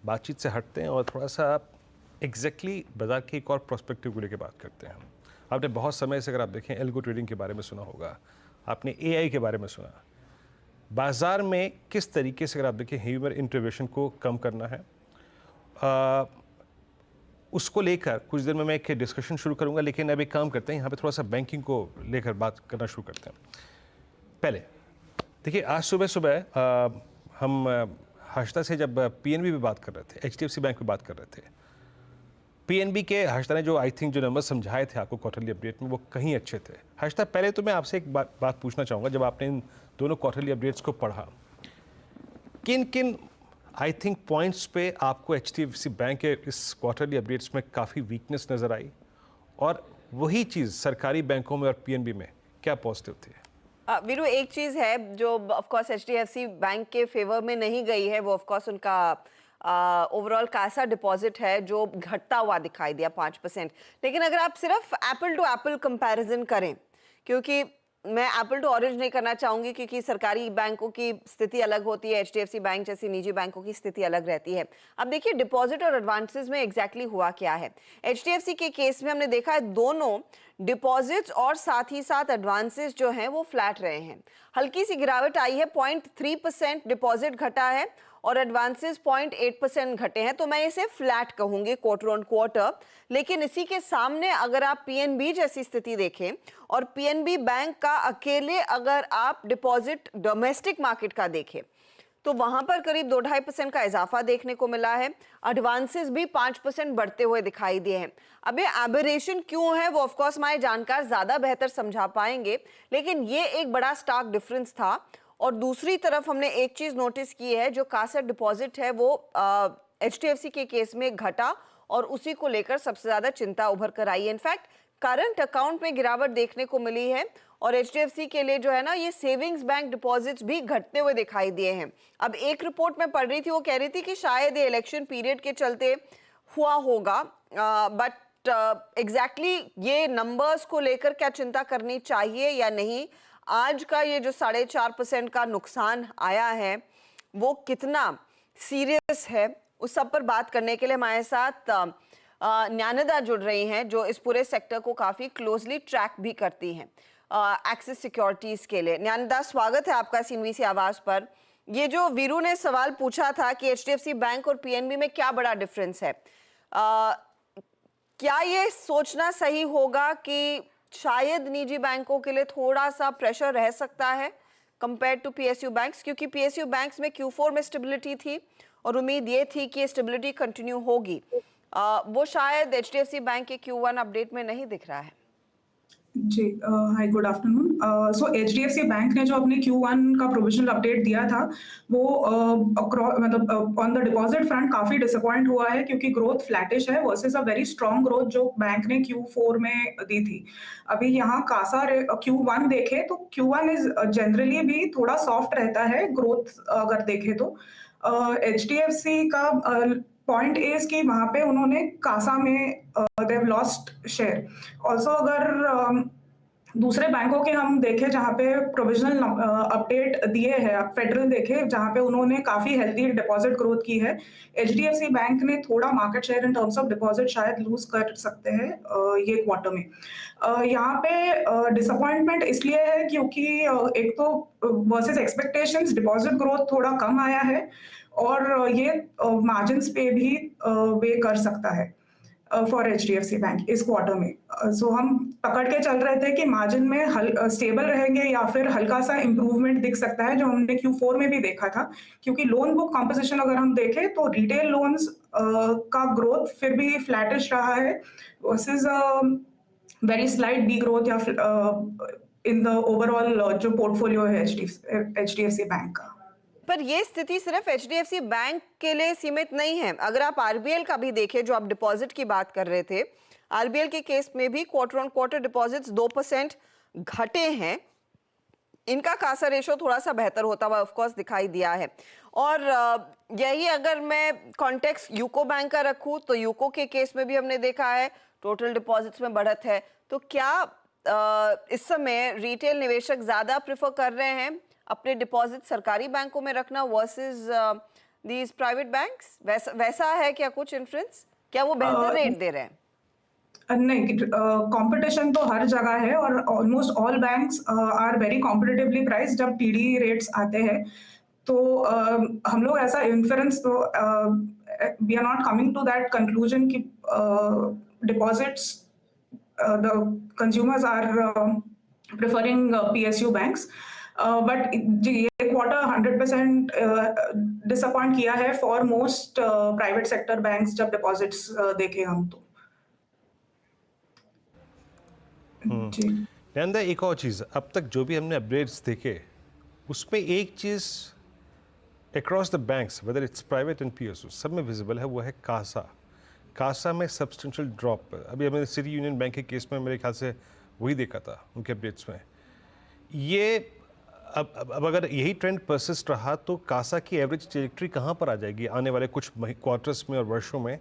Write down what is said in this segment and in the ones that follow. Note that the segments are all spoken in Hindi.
बातचीत से हटते हैं और थोड़ा सा एग्जैक्टली बाजार की एक और प्रोस्पेक्टिव को लेकर बात करते हैं। आपने बहुत समय से अगर आप देखें एल्गो ट्रेडिंग के बारे में सुना होगा, आपने एआई के बारे में सुना। बाजार में किस तरीके से अगर आप देखें ह्यूमन इंटरवेंशन को कम करना है, उसको लेकर कुछ देर में मैं एक डिस्कशन शुरू करूंगा। लेकिन अब एक काम करते हैं, यहाँ पे थोड़ा सा बैंकिंग को लेकर बात करना शुरू करते हैं। पहले देखिए, आज सुबह सुबह हम हर्षदा से जब पीएनबी पे बात कर रहे थे, एचडीएफसी बैंक पे बात कर रहे थे, पीएनबी के हर्षदा ने जो आई थिंक जो नंबर समझाए थे आपको क्वार्टरली अपडेट में, वो कहीं अच्छे थे। हर्षदा, पहले तो मैं आपसे एक बात पूछना चाहूँगा, जब आपने इन दोनों क्वार्टरली अपडेट्स को पढ़ा, किन किन आई थिंक पॉइंट्स पे आपको एचडीएफसी बैंक के इस क्वार्टरली अपडेट्स में काफ़ी वीकनेस नज़र आई, और वही चीज़ सरकारी बैंकों में और पीएनबी में क्या पॉजिटिव थे? वीरू, एक चीज़ है जो ऑफ कोर्स एचडीएफसी बैंक के फेवर में नहीं गई है, वो ऑफ कोर्स उनका ओवरऑल कासा डिपॉजिट है जो घटता हुआ दिखाई दिया 5%। लेकिन अगर आप सिर्फ एप्पल टू एप्पल कंपैरिजन करें, क्योंकि मैं एप्पल टू ऑरेंज नहीं करना चाहूंगी, क्योंकि सरकारी बैंकों की स्थिति अलग होती है, एचडीएफसी बैंक जैसी निजी बैंकों की स्थिति अलग रहती है। अब देखिए डिपॉजिट और एडवांसेस में एग्जैक्टली हुआ क्या है। एचडीएफसी के केस में हमने देखा है दोनों डिपॉजिट्स और साथ ही साथ एडवांसेस जो हैं वो फ्लैट रहे हैं। हल्की सी गिरावट आई है, 0.3% डिपॉजिट घटा है और एडवांसेस 0.8% घटे हैं, तो मैं इसे फ्लैट कहूंगी क्वार्टर ऑन क्वार्टर। लेकिन इसी के सामने अगर आप पीएनबी जैसी स्थिति देखें, और पीएनबी बैंक का अकेले अगर आप डिपॉजिट डोमेस्टिक मार्केट का देखें, तो वहां पर करीब 2-2.5% का इजाफा देखने को मिला है। एडवांसेस भी 5% बढ़ते हुए दिखाई दिए हैं। अब ये एबरेशन क्यों है वो ऑफ कोर्स हमारे जानकार ज्यादा बेहतर समझा पाएंगे, लेकिन ये एक बड़ा स्टार्क डिफरेंस था। और दूसरी तरफ हमने एक चीज नोटिस की है, जो कासा डिपॉजिट है वो एचडीएफसी के केस में घटा, और उसी को लेकर सबसे ज्यादा चिंता उभर कर आई है। इनफैक्ट करंट अकाउंट में गिरावट देखने को मिली है, और एचडीएफसी के लिए जो है ना, ये सेविंग्स बैंक डिपॉजिट्स भी घटते हुए दिखाई दिए हैं। अब एक रिपोर्ट में पढ़ रही थी, वो कह रही थी कि शायद ये इलेक्शन पीरियड के चलते हुआ होगा, बट एग्जैक्टली ये नंबर्स को लेकर क्या चिंता करनी चाहिए या नहीं, आज का ये जो 4.5% का नुकसान आया है वो कितना सीरियस है, उस सब पर बात करने के लिए हमारे साथ ज्ञानदा जुड़ रही हैं, जो इस पूरे सेक्टर को काफी क्लोजली ट्रैक भी करती हैं एक्सिस सिक्योरिटीज के लिए। ज्ञानदा, स्वागत है आपका सीएनबीसी आवाज पर। ये जो वीरू ने सवाल पूछा था कि एचडीएफसी बैंक और पीएनबी में क्या बड़ा डिफरेंस है, क्या ये सोचना सही होगा कि शायद निजी बैंकों के लिए थोड़ा सा प्रेशर रह सकता है कंपेयर टू पीएसयू बैंक्स, क्योंकि पीएसयू बैंक्स में Q4 में स्टेबिलिटी थी और उम्मीद ये थी कि ये स्टेबिलिटी कंटिन्यू होगी, वो शायद एचडीएफसी बैंक के Q1 अपडेट में नहीं दिख रहा है। जी, हाय, गुड आफ्टरनून। सो एचडीएफसी बैंक ने जो अपने Q1 का प्रोविजनल अपडेट दिया था, वो मतलब ऑन द डिपॉजिट फ्रंट काफी डिसअपॉइंट हुआ है, क्योंकि ग्रोथ फ्लैटिश है versus a very strong growth जो बैंक ने Q4 में दी थी। अभी यहाँ कासा Q1 देखे तो Q1 इज जनरली भी थोड़ा सॉफ्ट रहता है ग्रोथ अगर देखे तो। एचडीएफसी का पॉइंट इज कि वहां पे उन्होंने कासा में they have lost share. Also अगर दूसरे बैंकों के हम देखें जहाँ पे प्रोविजनल अपडेट दिए हैं, आप फेडरल देखें जहाँ पे उन्होंने काफी हेल्दी डिपॉजिट ग्रोथ की है, एचडीएफसी बैंक ने थोड़ा market share in terms of deposit शायद लूज कर सकते हैं ये क्वार्टर में। यहाँ पे डिसअपॉइंटमेंट इसलिए है क्योंकि एक तो वर्सेस एक्सपेक्टेशंस डिपॉजिट ग्रोथ थोड़ा कम आया है, और ये मार्जिन्स पे भी वे कर सकता है फॉर एचडीएफसी बैंक इस क्वार्टर में। सो हम पकड़ के चल रहे थे कि मार्जिन में स्टेबल रहेंगे या फिर हल्का सा इंप्रूवमेंट दिख सकता है, जो हमने Q4 में भी देखा था। क्योंकि लोन बुक कॉम्पोजिशन अगर हम देखें तो रिटेल लोन्स का ग्रोथ फिर भी फ्लैटिश रहा है versus very slight D growth या इन द ओवरऑल जो पोर्टफोलियो है एचडीएफसी बैंक का। पर ये स्थिति सिर्फ एचडीएफसी बैंक के लिए सीमित नहीं है। अगर आप आरबीएल का भी देखें, जो आप डिपॉजिट की बात कर रहे थे, आरबीएल के केस में भी क्वार्टर ऑन क्वार्टर डिपॉजिट्स 2% घटे हैं। इनका कासा रेशो थोड़ा सा बेहतर होता हुआ ऑफ कोर्स दिखाई दिया है। और यही अगर मैं कॉन्टेक्स्ट यूको बैंक का रखूं, तो यूको के केस में भी हमने देखा है टोटल डिपॉजिट्स में बढ़त है। तो क्या इस समय रिटेल निवेशक ज्यादा प्रेफर कर रहे हैं अपने डिपॉजिट सरकारी बैंकों में रखना वर्सेस these private banks? वैसा है क्या कुछ इन्फ्लुएंस? क्या वो बेहतर रेट दे रहे हैं? नहीं, कंपटीशन तो हर जगह है और almost all banks are very competitively price जब टीडी रेट्स आते हैं। तो हम लोग ऐसा इन्फरेंस तो we are not coming to that conclusion कि deposits the consumers are preferring PSU banks. But ji ये क्वार्टर 100% डिसअपॉइंट किया है for most private sector banks जब डिपॉजिट्स देखे हम तो। जी नंदा, एक और चीज़, अब तक जो भी हमने अपडेट्स देखे उसमें एक चीज़ across the banks whether it's private and PSU सब में विजिबल है, वो है कासा में सब्सटेंशियल ड्रॉप। अभी हमने सिटी यूनियन बैंक के केस में मेरे ख्याल से वही देखा था उनके अपडेट्स में। ये अब अगर यही ट्रेंड परसिस्ट रहा तो कासा की एवरेज ट्रैजेक्टरी कहाँ पर आ जाएगी आने वाले कुछ क्वार्टर्स में और वर्षों में,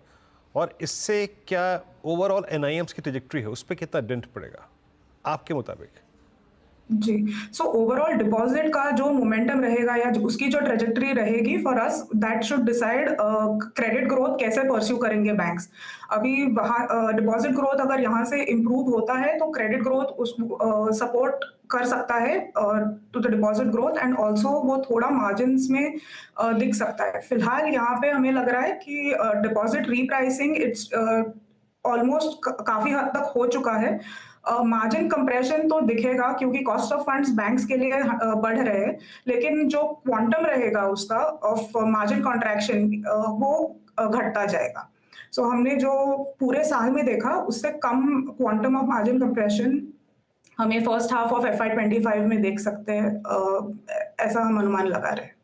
और इससे क्या ओवरऑल एनआईएम्स की ट्रैजेक्टरी है उस पर कितना डेंट पड़ेगा आपके मुताबिक? जी, सो ओवरऑल डिपॉजिट का जो मोमेंटम रहेगा या उसकी जो ट्रेजेक्टरी रहेगी for us that should decide credit growth कैसे परस्यू करेंगे बैंक्स। अभी वहाँ डिपॉजिट ग्रोथ अगर यहाँ से इम्प्रूव होता है तो क्रेडिट ग्रोथ उस सपोर्ट कर सकता है to the deposit growth and also वो थोड़ा मार्जिन्स में दिख सकता है। फिलहाल यहाँ पे हमें लग रहा है कि डिपॉजिट रीप्राइसिंग इट्स ऑलमोस्ट काफी हद तक हो चुका है। मार्जिन कंप्रेशन तो दिखेगा क्योंकि कॉस्ट ऑफ फंड्स बैंक्स के लिए बढ़ रहे हैं, लेकिन जो क्वांटम रहेगा उसका ऑफ मार्जिन कॉन्ट्रैक्शन वो घटता जाएगा। सो हमने जो पूरे साल में देखा उससे कम क्वांटम ऑफ मार्जिन कंप्रेशन हमें फर्स्ट हाफ ऑफ FY25 में देख सकते हैं, ऐसा हम अनुमान लगा रहे हैं।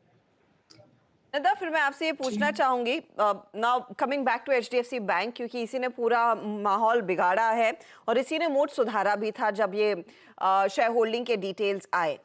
नदा, फिर मैं आपसे ये पूछना चाहूंगी, now coming back to HDFC bank, क्योंकि इसी ने पूरा माहौल बिगाड़ा है और इसी ने मूड सुधारा भी था जब ये शेयर होल्डिंग के डिटेल्स आए।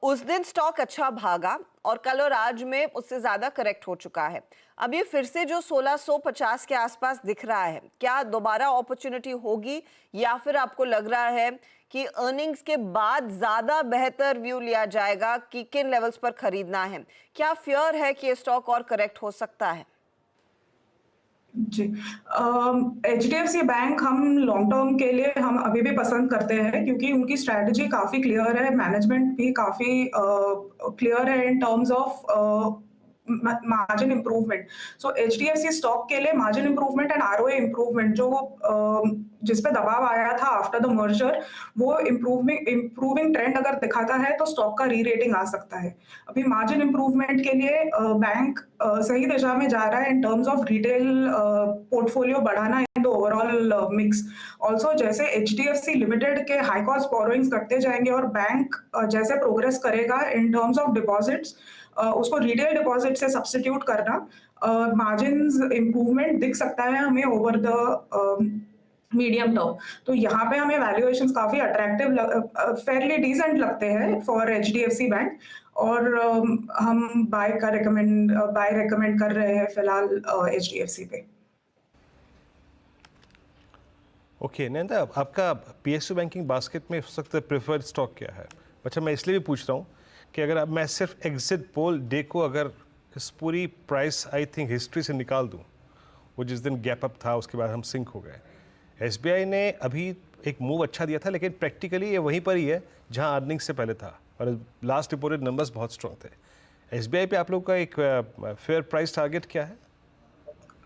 उस दिन स्टॉक अच्छा भागा और कल और आज में उससे ज्यादा करेक्ट हो चुका है। अब ये फिर से जो 1650 के आसपास दिख रहा है, क्या दोबारा अपॉर्चुनिटी होगी या फिर आपको लग रहा है कि अर्निंग्स के बाद ज्यादा बेहतर व्यू लिया जाएगा कि किन लेवल्स पर खरीदना है? क्या फियर है कि ये स्टॉक और करेक्ट हो सकता है? जी, HDFC बैंक हम लॉन्ग टर्म के लिए हम अभी भी पसंद करते हैं क्योंकि उनकी स्ट्रैटेजी काफ़ी क्लियर है, मैनेजमेंट भी काफ़ी क्लियर है in terms of margin improvement. So HDFC stock के लिए margin improvement and ROA improvement जो जिस पे दबाव आया था आफ्टर द मर्जर, वो इम्प्रूविंग ट्रेंड अगर दिखाता है तो स्टॉक का री रेटिंग आ सकता है। अभी मार्जिन इम्प्रूवमेंट के लिए बैंक सही दिशा में जा रहा है in terms of retail portfolio बढ़ाना in the overall mix. Also जैसे HDFC लिमिटेड के हाई कॉस्ट बोरोइंग्स करते जाएंगे और बैंक जैसे प्रोग्रेस करेगा इन टर्म्स ऑफ डिपॉजिट्स, उसको रिटेल डिपॉजिट से सब्स्टिट्यूट करना, मार्जिन्स इम्प्रूवमेंट दिख सकता है हमें ओवर द मीडियम टर्म। तो यहाँ पे हमें वैल्यूएशंस काफी अट्रैक्टिव फेयरली डिसेंट लगते हैं फॉर HDFC बैंक और हम बाय रेकमेंड कर रहे हैं फिलहाल HDFC पे। ओके नंदा, आपका PSU बैंकिंग बास्केट में इस वक्त प्रेफर्ड स्टॉक क्या है? अच्छा, मैं इसलिए भी पूछ रहा हूँ कि अगर अब मैं सिर्फ एग्जिट पोल डे को अगर इस पूरी प्राइस आई थिंक हिस्ट्री से निकाल दूँ, वो जिस दिन गैप अप था उसके बाद हम सिंक हो गए। SBI ने अभी एक मूव अच्छा दिया था लेकिन प्रैक्टिकली ये वहीं पर ही है जहां अर्निंग से पहले था और लास्ट रिपोर्टेड नंबर्स बहुत स्ट्रॉन्ग थे। SBI पे आप लोग का एक फेयर प्राइस टारगेट क्या है?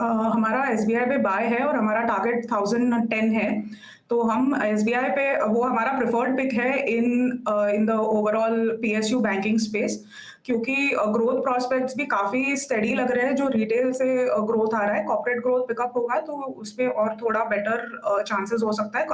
हमारा SBI पे बाय है और हमारा टारगेट 1010 है। तो हम SBI पे वो हमारा प्रेफर्ड पिक है in the overall PSU banking space क्योंकि ग्रोथ प्रोस्पेक्ट्स भी काफ़ी स्टेडी लग रहे हैं। जो रिटेल से ग्रोथ आ रहा है, कॉर्पोरेट ग्रोथ पिकअप होगा तो उसमें और थोड़ा बेटर चांसेस हो सकता है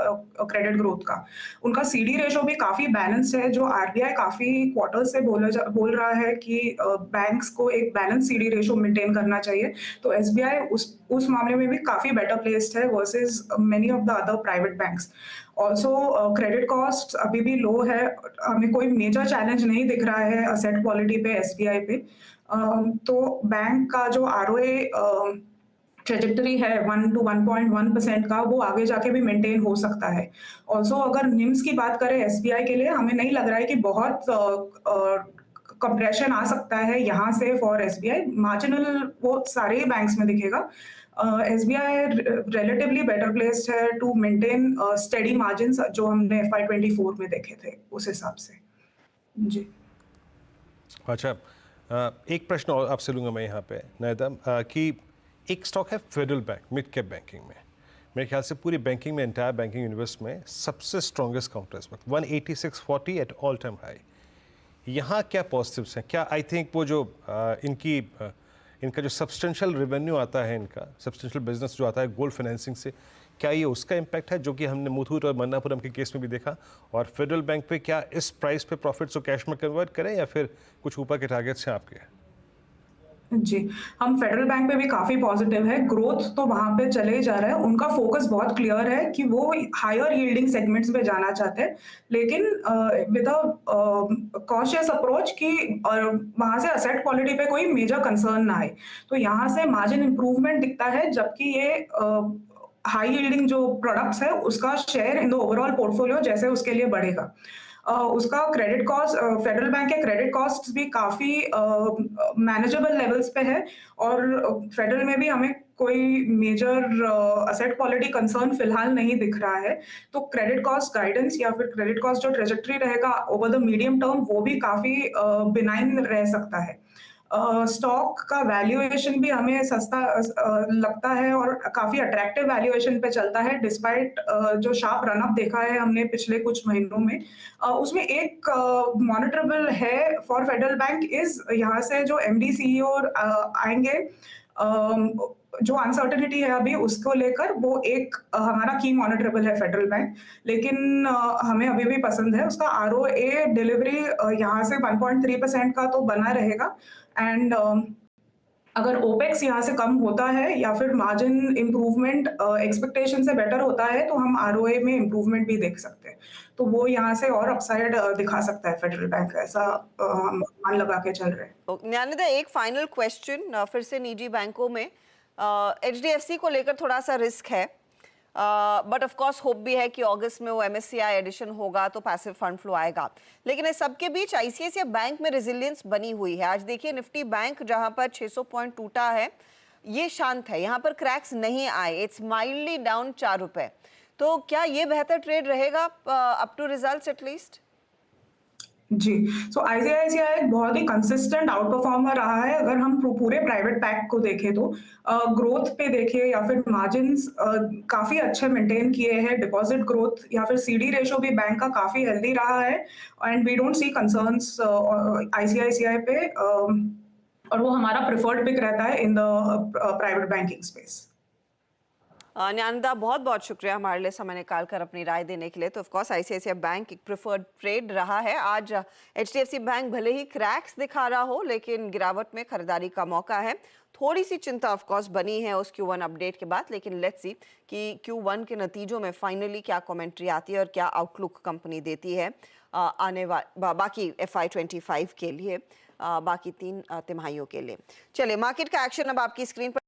क्रेडिट ग्रोथ का। उनका CD रेशो भी काफ़ी बैलेंस्ड है, जो RBI काफ़ी क्वार्टर से बोल रहा है कि बैंक्स को एक बैलेंस CD रेशो मेंटेन करना चाहिए। तो SBI उस मामले में भी काफ़ी बेटर प्लेस्ड है versus many of the other private banks. Also credit cost अभी भी लो है, हमें कोई मेजर चैलेंज नहीं दिख रहा है असेट क्वालिटी पे SBI पे। तो बैंक का जो ROA ट्रेजेक्टरी है 1 to 1.1% का, वो आगे जाके भी मेंटेन हो सकता है। ऑल्सो अगर निम्स की बात करें SBI के लिए, हमें नहीं लग रहा है कि बहुत कंप्रेशन आ सकता है यहाँ से फॉर एसबीआई। मार्जिनल वो सारे बैंक्स में दिखेगा। एसबीआई रिलेटिवली बेटर प्लेस्ड है टू मेंटेन स्टेडी मार्जिन्स जो हमने FY24 में देखे थे उस हिसाब से। जी। अच्छा, एक प्रश्न और आपसे लूँगा मैं यहाँ पे नायदा, कि एक स्टॉक है federal bank, mid cap banking में। मेरे ख्याल से पूरी बैंकिंग में, एंटायर बैंकिंग यूनिवर्स में सबसे स्ट्रॉन्गेस्ट काउंटर इस वक्त 186.40 एट ऑल टाइम हाई। यहाँ क्या पॉजिटिव्स हैं? क्या आई थिंक वो जो इनका जो सब्सटेंशियल रेवेन्यू आता है, इनका सब्सटेंशियल बिजनेस जो आता है गोल्ड फाइनेंसिंग से, क्या ये उसका इम्पैक्ट है जो कि हमने मुथूट और मन्नापुरम के केस में भी देखा? और फेडरल बैंक पे क्या इस प्राइस पे प्रॉफिट्स को कैश में कन्वर्ट करें या फिर कुछ ऊपर के टारगेट्स हैं आपके? जी, हम फेडरल बैंक पे भी काफ़ी पॉजिटिव है। ग्रोथ तो वहाँ पे चले ही जा रहा है। उनका फ़ोकस बहुत क्लियर है कि वो हायर यील्डिंग सेगमेंट्स में जाना चाहते हैं, लेकिन विद अ कॉशियस अप्रोच कि वहाँ से एसेट क्वालिटी पे कोई मेजर कंसर्न ना आए। तो यहाँ से मार्जिन इम्प्रूवमेंट दिखता है, जबकि ये हाई यील्डिंग जो प्रोडक्ट्स है, उसका share in the overall portfolio जैसे उसके लिए बढ़ेगा। उसका क्रेडिट कॉस्ट, फेडरल बैंक के क्रेडिट कॉस्ट्स भी काफ़ी मैनेजेबल लेवल्स पे है, और फेडरल में भी हमें कोई मेजर एसेट क्वालिटी कंसर्न फिलहाल नहीं दिख रहा है। तो क्रेडिट कॉस्ट गाइडेंस या फिर क्रेडिट कॉस्ट जो ट्रेजेक्टरी रहेगा ओवर द मीडियम टर्म, वो भी काफ़ी बिनाइन रह सकता है। स्टॉक का वैल्यूएशन भी हमें सस्ता लगता है और काफ़ी अट्रैक्टिव वैल्यूएशन पे चलता है, डिस्पाइट जो शार्प रन अप देखा है हमने पिछले कुछ महीनों में। उसमें एक मॉनिटरेबल है फॉर फेडरल बैंक इज़ यहाँ से जो एमडी सीईओ आएंगे, जो अनसर्टेनिटी है अभी उसको लेकर, वो एक हमारा की मॉनिटरेबल है फेडरल बैंक। लेकिन हमें अभी भी पसंद है उसका आरओए डिलीवरी, यहाँ से 1.3% का तो बना रहेगा। एंड अगर ओपेक्स यहाँ से कम होता है या फिर मार्जिन इम्प्रूवमेंट एक्सपेक्टेशन से बेटर होता है, तो हम आरओए में इम्प्रूवमेंट भी देख सकते हैं। तो वो यहाँ से और अपसाइड दिखा सकता है फेडरल बैंक, ऐसा हम मान लगा के चल रहे हैं। ज्ञानिदा, एक फाइनल क्वेश्चन फिर से निजी बैंकों में एचडीएफसी को लेकर थोड़ा सा रिस्क है, बट ऑफ कोर्स होप भी है कि अगस्त में वो एमएससीआई एडिशन होगा तो पैसिव फंड फ्लो आएगा। लेकिन इस सबके बीच आईसीआईसीआई बैंक में रेजिलियंस बनी हुई है। आज देखिए निफ्टी बैंक जहां पर 600 पॉइंट टूटा है, ये शांत है, यहाँ पर क्रैक्स नहीं आए, इट्स माइल्डली डाउन 4 रुपए। तो क्या ये बेहतर ट्रेड रहेगा अप टू रिजल्ट्स एटलीस्ट? जी, सो आईसीआईसीआई एक बहुत ही कंसिस्टेंट आउट परफॉर्मर रहा है। अगर हम पूरे प्राइवेट पैक को देखें तो ग्रोथ पे देखें या फिर मार्जिन्स काफ़ी अच्छे मेंटेन किए हैं। डिपॉजिट ग्रोथ या फिर सीडी रेशो भी बैंक का काफ़ी हेल्दी रहा है, and we don't see concerns ICICI पे, और वो हमारा प्रेफर्ड पिक रहता है in the private banking space. Gyanada, बहुत बहुत शुक्रिया हमारे लिए समय निकाल कर अपनी राय देने के लिए। तो ऑफकोर्स आईसीआईसीआई बैंक एक प्रेफर्ड ट्रेड रहा है। आज एचडीएफसी बैंक भले ही क्रैक्स दिखा रहा हो, लेकिन गिरावट में खरीदारी का मौका है। थोड़ी सी चिंता ऑफकोर्स बनी है उस Q1 अपडेट के बाद, लेकिन लेट्स सी कि Q1 के नतीजों में फाइनली क्या कमेंट्री आती है और क्या आउटलुक कंपनी देती है आने वाले बाकी FY25 के लिए, बाकी 3 तिमाहियों के लिए। चलिए, मार्केट का एक्शन अब आपकी स्क्रीन पर